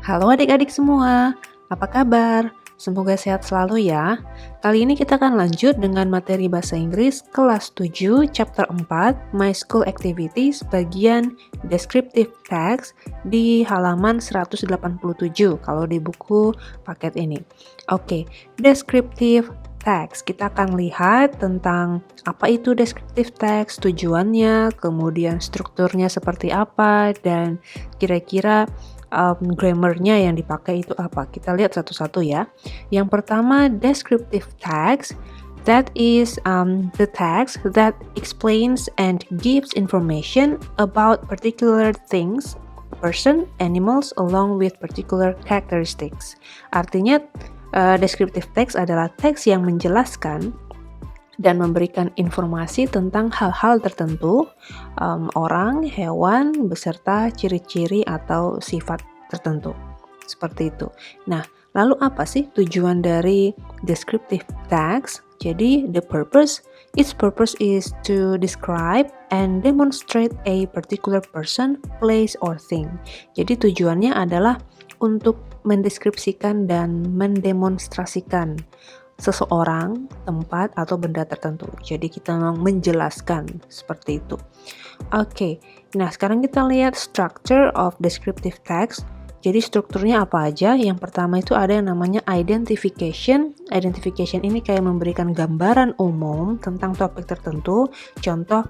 Halo adik-adik semua, apa kabar? Semoga sehat selalu ya. Kali ini kita akan lanjut dengan materi bahasa Inggris kelas 7, chapter 4, My School Activities, bagian Descriptive Text di halaman 187 kalau di buku paket ini. Oke, Descriptive Text. Kita akan lihat tentang apa itu descriptive text, tujuannya, kemudian strukturnya seperti apa, dan kira-kira grammarnya yang dipakai itu apa? Kita lihat satu-satu ya. Yang pertama, descriptive text. That is the text that explains and gives information about particular things, person, animals, along with particular characteristics. Artinya, descriptive text adalah teks yang menjelaskan dan memberikan informasi tentang hal-hal tertentu, orang, hewan, beserta ciri-ciri atau sifat tertentu. Seperti itu. Nah, lalu apa sih tujuan dari descriptive text? Jadi, its purpose is to describe and demonstrate a particular person, place, or thing. Jadi tujuannya adalah untuk mendeskripsikan dan mendemonstrasikan seseorang, tempat, atau benda tertentu. Jadi kita memang menjelaskan seperti itu. Oke, nah sekarang kita lihat structure of descriptive text. Jadi strukturnya apa aja? Yang pertama itu ada yang namanya identification. Identification ini kayak memberikan gambaran umum tentang topik tertentu. Contoh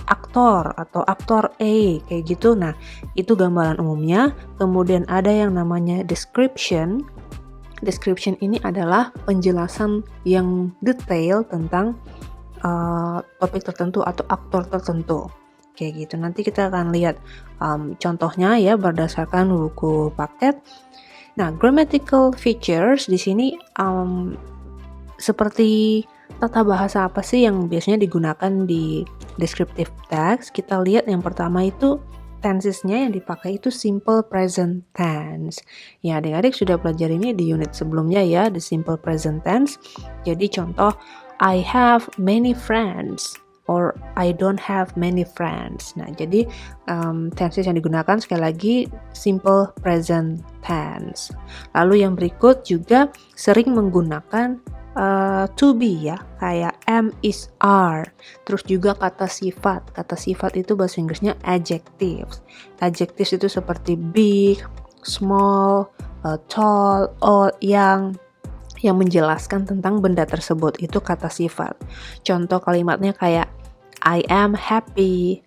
aktor atau aktor A kayak gitu. Nah, itu gambaran umumnya. Kemudian ada yang namanya description. Description ini adalah penjelasan yang detail tentang topik tertentu atau aktor tertentu. Kayak gitu. Nanti kita akan lihat contohnya ya berdasarkan buku paket. Nah, grammatical features di sini seperti tata bahasa apa sih yang biasanya digunakan di descriptive text? Kita lihat yang pertama itu tensesnya yang dipakai itu simple present tense. Ya, adik-adik sudah belajar ini di unit sebelumnya ya, the simple present tense. Jadi contoh, I have many friends or I don't have many friends. Nah, jadi tenses yang digunakan sekali lagi simple present tense. Lalu yang berikut juga sering menggunakan to be ya, kayak am, is, are. Terus juga kata sifat. Kata sifat itu bahasa Inggrisnya adjectives. Adjectives itu seperti big, small, tall, old, yang menjelaskan tentang benda tersebut. Itu kata sifat. Contoh kalimatnya kayak I am happy,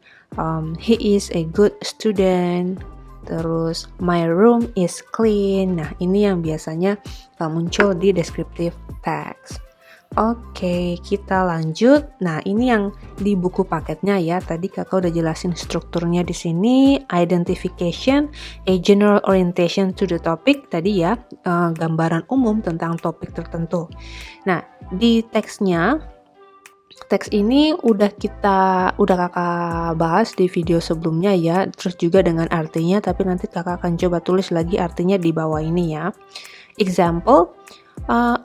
he is a good student, terus my room is clean. Nah, ini yang biasanya muncul di descriptive text. Oke, kita lanjut. Nah, ini yang di buku paketnya ya. Tadi kakak udah jelasin strukturnya di sini. Identification, a general orientation to the topic. Tadi ya, gambaran umum tentang topik tertentu. Nah, di teksnya, teks ini udah kakak bahas di video sebelumnya ya, terus juga dengan artinya, tapi nanti kakak akan coba tulis lagi artinya di bawah ini ya. Example,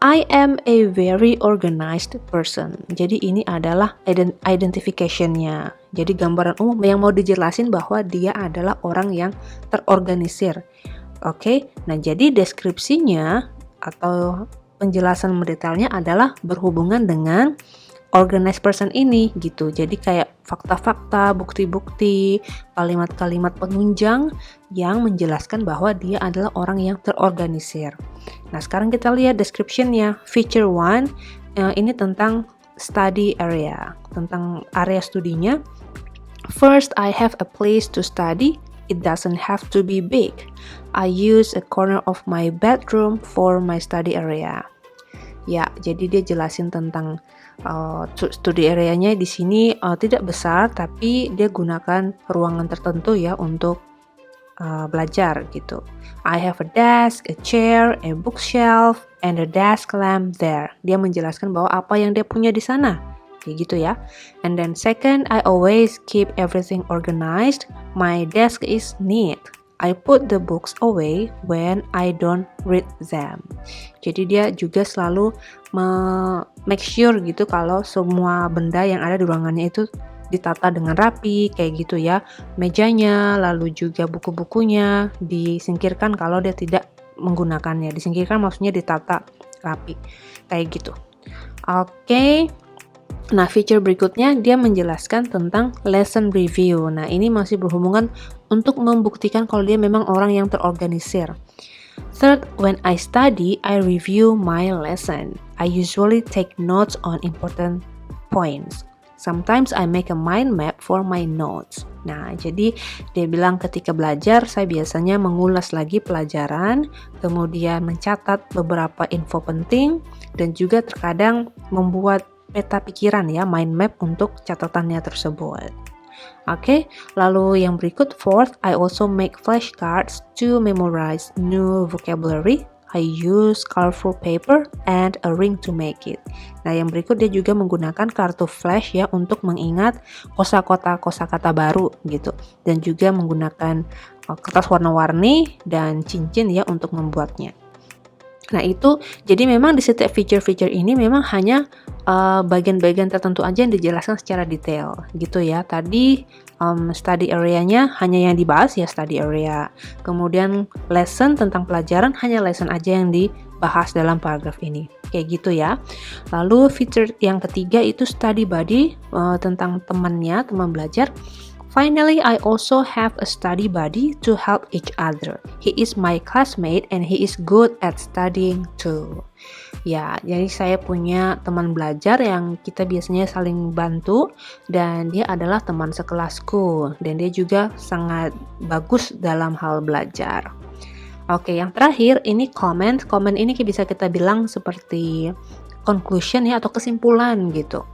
I am a very organized person. Jadi ini adalah identification-nya. Jadi gambaran umum yang mau dijelasin bahwa dia adalah orang yang terorganisir. Oke, nah jadi deskripsinya atau penjelasan mendetailnya adalah berhubungan dengan organized person ini gitu. Jadi kayak fakta-fakta, bukti-bukti, kalimat-kalimat penunjang yang menjelaskan bahwa dia adalah orang yang terorganisir. Nah, sekarang kita lihat description-nya. Feature 1 ini tentang study area, tentang area studinya. First, I have a place to study. It doesn't have to be big. I use a corner of my bedroom for my study area. Ya, jadi dia jelasin tentang studi area-nya di sini tidak besar, tapi dia gunakan ruangan tertentu ya untuk belajar gitu. I have a desk, a chair, a bookshelf, and a desk lamp there. Dia menjelaskan bahwa apa yang dia punya di sana, kayak gitu ya. And then second, I always keep everything organized. My desk is neat. I put the books away when I don't read them. Jadi dia juga selalu make sure gitu kalau semua benda yang ada di ruangannya itu ditata dengan rapi kayak gitu ya. Mejanya, lalu juga buku-bukunya disingkirkan kalau dia tidak menggunakannya. Disingkirkan maksudnya ditata rapi kayak gitu. Oke. Nah, feature berikutnya dia menjelaskan tentang lesson review. Nah, ini masih berhubungan untuk membuktikan kalau dia memang orang yang terorganisir. Third, when I study, I review my lesson. I usually take notes on important points. Sometimes I make a mind map for my notes. Nah, jadi dia bilang ketika belajar, saya biasanya mengulas lagi pelajaran, kemudian mencatat beberapa info penting, dan juga terkadang membuat peta pikiran ya, mind map untuk catatannya tersebut. Oke, lalu yang berikut, fourth, I also make flashcards to memorize new vocabulary. I use colorful paper and a ring to make it. Nah, yang berikut dia juga menggunakan kartu flash ya untuk mengingat kosakata baru gitu. Dan juga menggunakan kertas warna-warni dan cincin ya untuk membuatnya. Nah, itu jadi memang di setiap feature-feature ini memang hanya bagian-bagian tertentu aja yang dijelaskan secara detail gitu ya. Tadi study area-nya hanya yang dibahas ya study area. Kemudian lesson tentang pelajaran hanya lesson aja yang dibahas dalam paragraf ini. Kayak gitu ya. Lalu feature yang ketiga itu study buddy, tentang temannya, teman belajar. Finally, I also have a study buddy to help each other. He is my classmate and he is good at studying too. Ya, jadi saya punya teman belajar yang kita biasanya saling bantu dan dia adalah teman sekelasku dan dia juga sangat bagus dalam hal belajar. Oke, yang terakhir ini comment. Comment ini bisa kita bilang seperti conclusion ya atau kesimpulan gitu.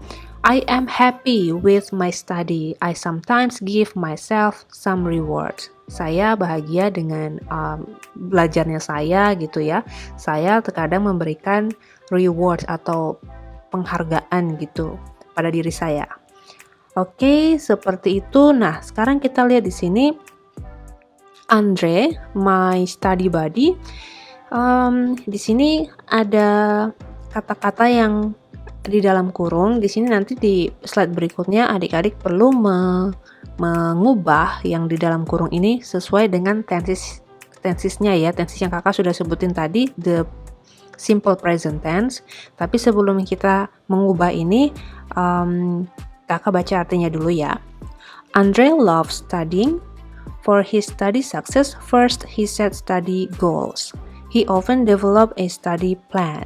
I am happy with my study. I sometimes give myself some rewards. Saya bahagia dengan belajarnya saya gitu ya. Saya terkadang memberikan reward atau penghargaan gitu pada diri saya. Oke, seperti itu. Nah, sekarang kita lihat di sini Andre, my study buddy. Di sini ada kata-kata yang di dalam kurung. Di sini nanti di slide berikutnya adik-adik perlu mengubah yang di dalam kurung ini sesuai dengan tensesnya ya. Tenses yang kakak sudah sebutin tadi, the simple present tense. Tapi sebelum kita mengubah ini, kakak baca artinya dulu ya. Andre loves studying. For his study success, first he set study goals. He often develop a study plan.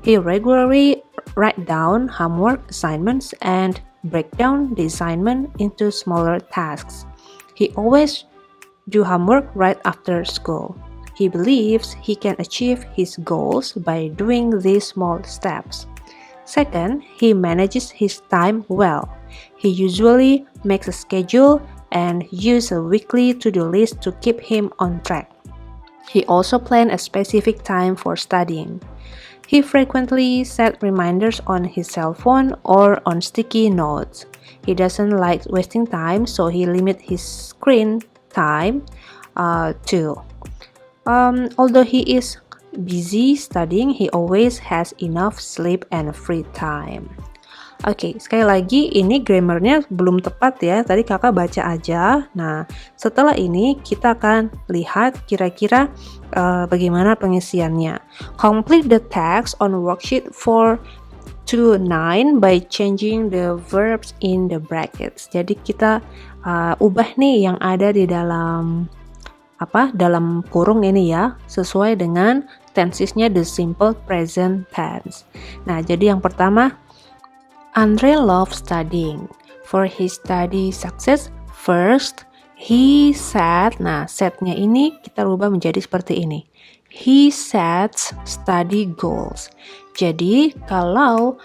He regularly write down homework assignments and break down the assignment into smaller tasks. He always do homework right after school. He believes he can achieve his goals by doing these small steps. Second, he manages his time well. He usually makes a schedule and use a weekly to-do list to keep him on track. He also plans a specific time for studying. He frequently set reminders on his cell phone or on sticky notes. He doesn't like wasting time, so he limits his screen time too. Although he is busy studying, he always has enough sleep and free time. Oke, sekali lagi ini grammarnya belum tepat ya. Tadi kakak baca aja. Nah, setelah ini kita akan lihat kira-kira bagaimana pengisiannya. Complete the text on worksheet 4-9 by changing the verbs in the brackets. Jadi kita ubah nih yang ada di dalam dalam kurung ini ya, sesuai dengan tensesnya the simple present tense. Nah, jadi yang pertama, Andre loves studying. For his study success, first he set. Nah, setnya ini kita rubah menjadi seperti ini. He sets study goals. Jadi kalau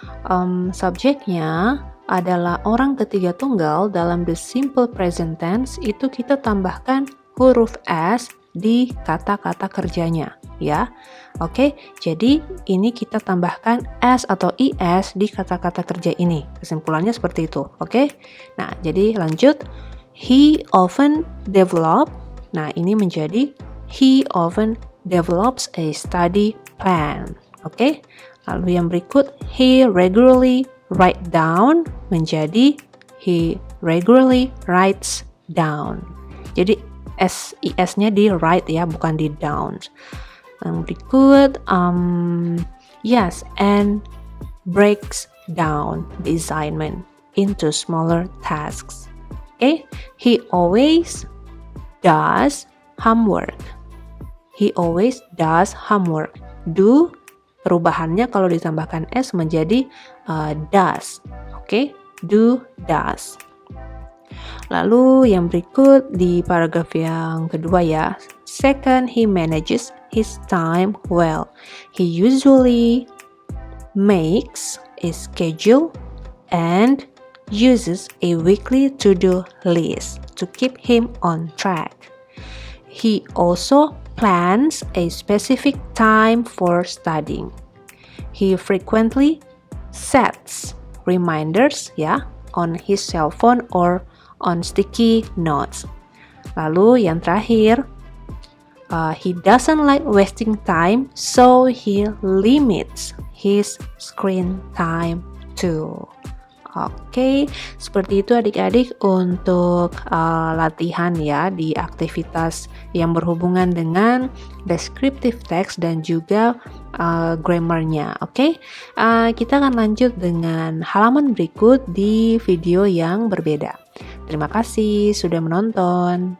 subjeknya adalah orang ketiga tunggal dalam the simple present tense, itu kita tambahkan huruf S di kata-kata kerjanya ya. Oke, jadi ini kita tambahkan S atau IS di kata-kata kerja ini. Kesimpulannya seperti itu. Oke. Nah, jadi lanjut. He often develop. Nah, ini menjadi he often develops a study plan. Oke. Lalu yang berikut, he regularly write down menjadi he regularly writes down. Jadi SIS-nya di write ya, bukan di down. Yang berikut, yes, and breaks down the assignment into smaller tasks. Okay, he always does homework. He always does homework. Do, perubahannya kalau ditambahkan S menjadi does. Okay, do, does. Lalu yang berikut di paragraf yang kedua ya. Second, he manages his time well. He usually makes a schedule and uses a weekly to-do list to keep him on track. He also plans a specific time for studying. He frequently sets reminders ya on his cell phone or on sticky notes. Lalu yang terakhir, he doesn't like wasting time, so he limits his screen time too. Oke, seperti itu adik-adik untuk latihan ya di aktivitas yang berhubungan dengan descriptive text dan juga grammarnya. Oke, kita akan lanjut dengan halaman berikut di video yang berbeda. Terima kasih sudah menonton.